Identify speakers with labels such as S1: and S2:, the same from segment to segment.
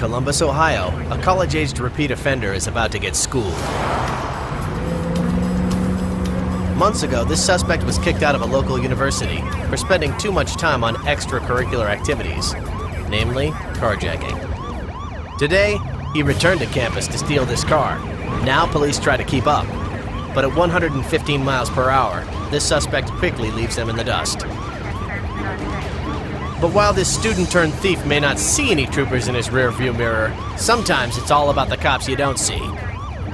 S1: Columbus, Ohio, a college-aged repeat offender is about to get schooled. Months ago, this suspect was kicked out of a local university for spending too much time on extracurricular activities, namely carjacking. Today, he returned to campus to steal this car. Now police try to keep up, but at 115 miles per hour, this suspect quickly leaves them in the dust. But while this student-turned-thief may not see any troopers in his rear-view mirror, sometimes it's all about the cops you don't see.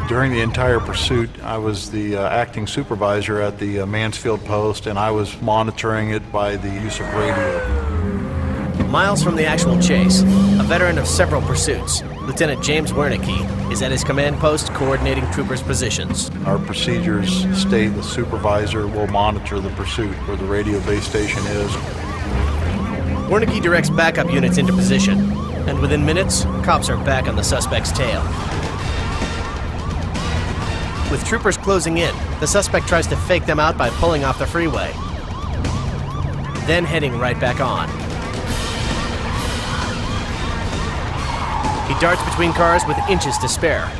S2: During the entire pursuit, I was the acting supervisor at the Mansfield post, and I was monitoring it by the use of radio.
S1: Miles from the actual chase, a veteran of several pursuits, Lieutenant James Wernicke is at his command post coordinating troopers' positions.
S2: Our procedures state the supervisor will monitor the pursuit where the radio base station is.
S1: Wernicke directs backup units into position, and within minutes, cops are back on the suspect's tail. With troopers closing in, the suspect tries to fake them out by pulling off the freeway, then heading right back on. He darts between cars with inches to spare,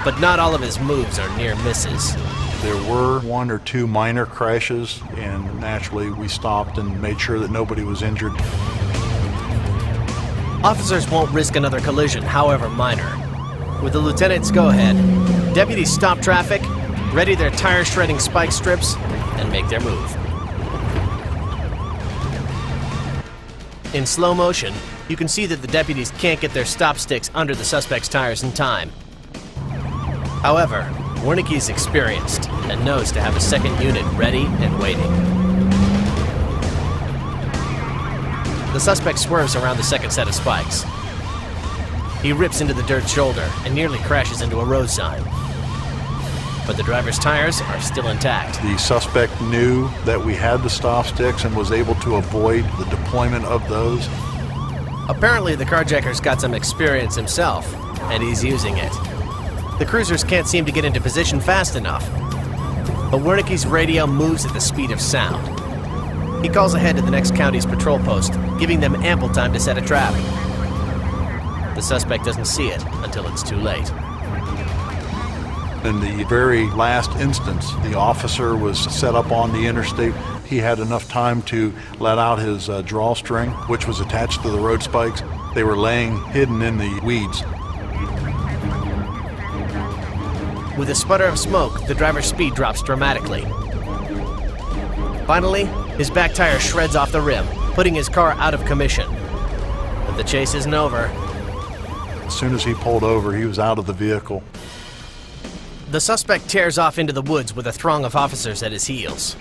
S1: but not all of his moves are near misses.
S2: There were one or two minor crashes, and naturally we stopped and made sure that nobody was injured.
S1: Officers won't risk another collision, however minor. With the lieutenant's go-ahead, deputies stop traffic, ready their tire-shredding spike strips, and make their move. In slow motion, you can see that the deputies can't get their stop sticks under the suspect's tires in time. However, Wernicke is experienced and knows to have a second unit ready and waiting. The suspect swerves around the second set of spikes. He rips into the dirt shoulder and nearly crashes into a road sign. But the driver's tires are still intact.
S2: The suspect knew that we had the stop sticks and was able to avoid the deployment of those.
S1: Apparently, the carjacker's got some experience himself, and he's using it. The cruisers can't seem to get into position fast enough, but Wernicke's radio moves at the speed of sound. He calls ahead to the next county's patrol post, giving them ample time to set a trap. The suspect doesn't see it until it's too late.
S2: In the very last instance, the officer was set up on the interstate. He had enough time to let out his drawstring, which was attached to the road spikes. They were laying hidden in the weeds.
S1: With a sputter of smoke, the driver's speed drops dramatically. Finally, his back tire shreds off the rim, putting his car out of commission. But the chase isn't over.
S2: As soon as he pulled over, he was out of the vehicle.
S1: The suspect tears off into the woods with a throng of officers at his heels.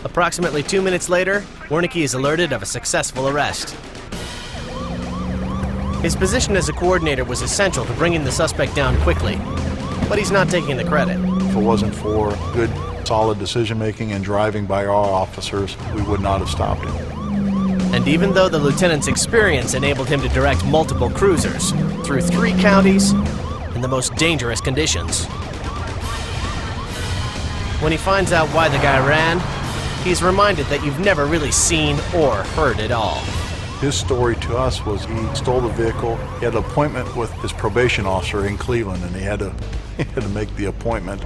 S1: Approximately 2 minutes later, Wernicke is alerted of a successful arrest. His position as a coordinator was essential to bringing the suspect down quickly, but he's not taking the credit.
S2: If it wasn't for good, solid decision-making and driving by our officers, we would not have stopped him.
S1: And even though the lieutenant's experience enabled him to direct multiple cruisers through 3 counties in the most dangerous conditions, when he finds out why the guy ran, he's reminded that you've never really seen or heard it all.
S2: His story to us was he stole the vehicle. He had an appointment with his probation officer in Cleveland, and he had to make the appointment.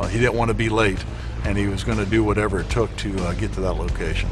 S2: He didn't want to be late, and he was going to do whatever it took to get to that location.